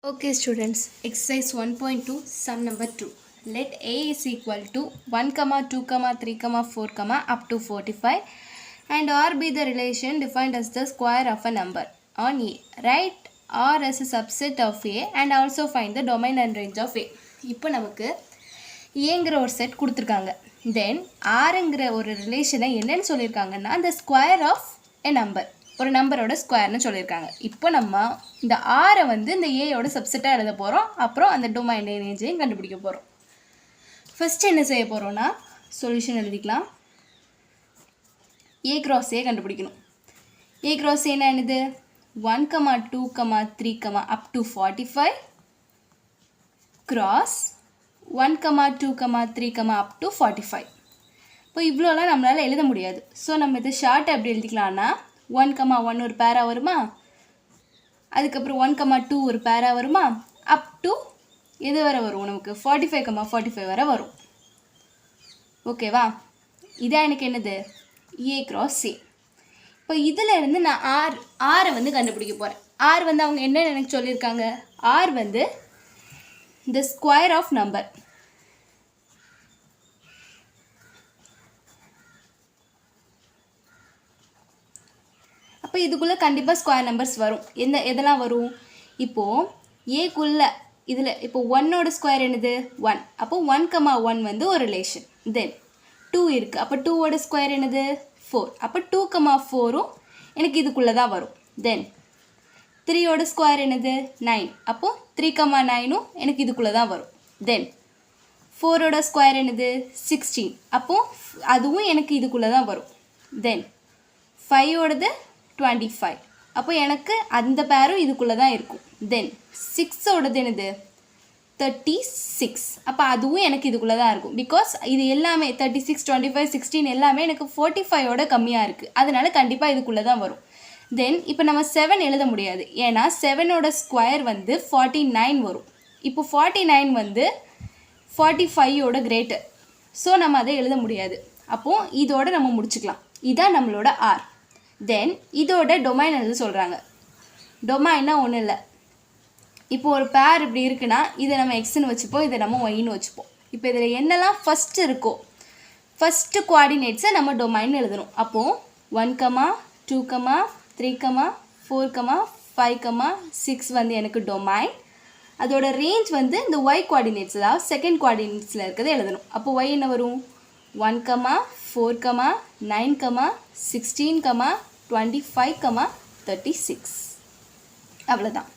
Okay students, exercise 1.2 sum number 2. Let a is equal to 1, 2, 3, 4, up to 45 and r be the relation defined as the square of a number. On a, write r as a subset of a and also find the domain and range of a. இப்போ நமக்கு ஏங்கிற ஒரு set கொடுத்துருக்காங்க. தென் ஆருங்கிற ஒரு ரிலேஷனை என்னன்னு சொல்லியிருக்காங்கன்னா the square of a number. ஒரு நம்பரோட ஸ்கொயர்னு சொல்லியிருக்காங்க. இப்போ நம்ம இந்த ஆரை வந்து இந்த ஏயோட சப்செட்டாக எழுத போகிறோம். அப்புறம் அந்த டொமைன் ரேஞ்சையும் கண்டுபிடிக்க போகிறோம். ஃபர்ஸ்ட் என்ன செய்ய போகிறோம்னா சொல்யூஷன் எழுதிக்கலாம். ஏ கிராஸ் ஏ கண்டுபிடிக்கணும். ஏ கிராஸ் ஏன்னா என்னது 1, 2, 3, up to 45 cross 1, 2, 3, up to 45. இப்போ இவ்வளோலாம் நம்மளால் எழுத முடியாது. ஸோ நம்ம இதை ஷார்ட் எப்படி எழுதிக்கலாம்னா 1, 1 ஒரு பேரா வருமா, அதுக்கப்புறம் 1, 2 ஒரு பேரா வருமா, அப் டு எது வரை வரும் நமக்கு 45, 45 வரை வரும். ஓகேவா, இதான் எனக்கு என்னது ஏ கிராஸ் ஏ. இப்போ இதில் இருந்து நான் ஆரை வந்து கண்டுபிடிக்க போகிறேன். ஆர் வந்து அவங்க என்ன எனக்கு சொல்லியிருக்காங்க, ஆர் வந்து the square of number. அப்போ இதுக்குள்ளே கண்டிப்பாக ஸ்கொயர் நம்பர்ஸ் வரும். எதெல்லாம் வரும், இப்போது ஏக்குள்ளே இதில் இப்போ 1ஓட ஸ்கொயர் என்னது 1. அப்போ 1, 1 வந்து ஒரு ரிலேஷன். தென் 2 இருக்குது. அப்போ 2ஓட ஸ்கொயர் என்னது 4. அப்போ 2, 4ம் எனக்கு இதுக்குள்ளே தான் வரும். தென் 3ஓட ஸ்கொயர் என்னது 9. அப்போது 3, 9ம் எனக்கு இதுக்குள்ளே தான் வரும். தென் 4ஓட ஸ்கொயர் என்னது 16. அப்போது அதுவும் எனக்கு இதுக்குள்ளே தான் வரும். தென் 5ஓடது 25. அப்போ எனக்கு அந்த பேரும் இதுக்குள்ளே தான் இருக்கும். தென் 6ஓடது என்னது 36. அப்போ அதுவும் எனக்கு இதுக்குள்ளே தான் இருக்கும். பிகாஸ் இது எல்லாமே 36, 25, 16 எல்லாமே எனக்கு 45ஓட கம்மியாக இருக்குது. அதனால கண்டிப்பாக இதுக்குள்ளே தான் வரும். தென் இப்போ நம்ம 7 எழுத முடியாது. ஏன்னா 7ஓட ஸ்கொயர் வந்து 49 வரும். இப்போ 49 வந்து 45ஓட கிரேட்டர். ஸோ நம்ம அதை எழுத முடியாது. அப்போது இதோட நம்ம முடிச்சுக்கலாம். இதான் நம்மளோட ஆர். தென் இதோட டொமைன் எழுத சொல்கிறாங்க. டொமைன்னா ஒன்றும் இல்லை, இப்போ ஒரு பேர் இப்படி இருக்குன்னா இதை நம்ம எக்ஸ்ன்னு வச்சுப்போம், இதை நம்ம ஒய்ன்னு வச்சுப்போம். இப்போ இதில் என்னெல்லாம் ஃபஸ்ட்டு இருக்கோ ஃபஸ்ட்டு குவாடினேட்ஸை நம்ம டொமைன் எழுதணும். அப்போது 1, 2, 3, 4, 5, 6 வந்து எனக்கு டொமைன். அதோட ரேஞ்ச் வந்து இந்த ஒய் குவாடினேட்ஸ், அதாவது செகண்ட் குவாடினேட்ஸில் இருக்கிறத எழுதணும். அப்போ ஒய் என்ன வரும் 1, 4, 9, 16, 25, 36. அவ்வளோதான்.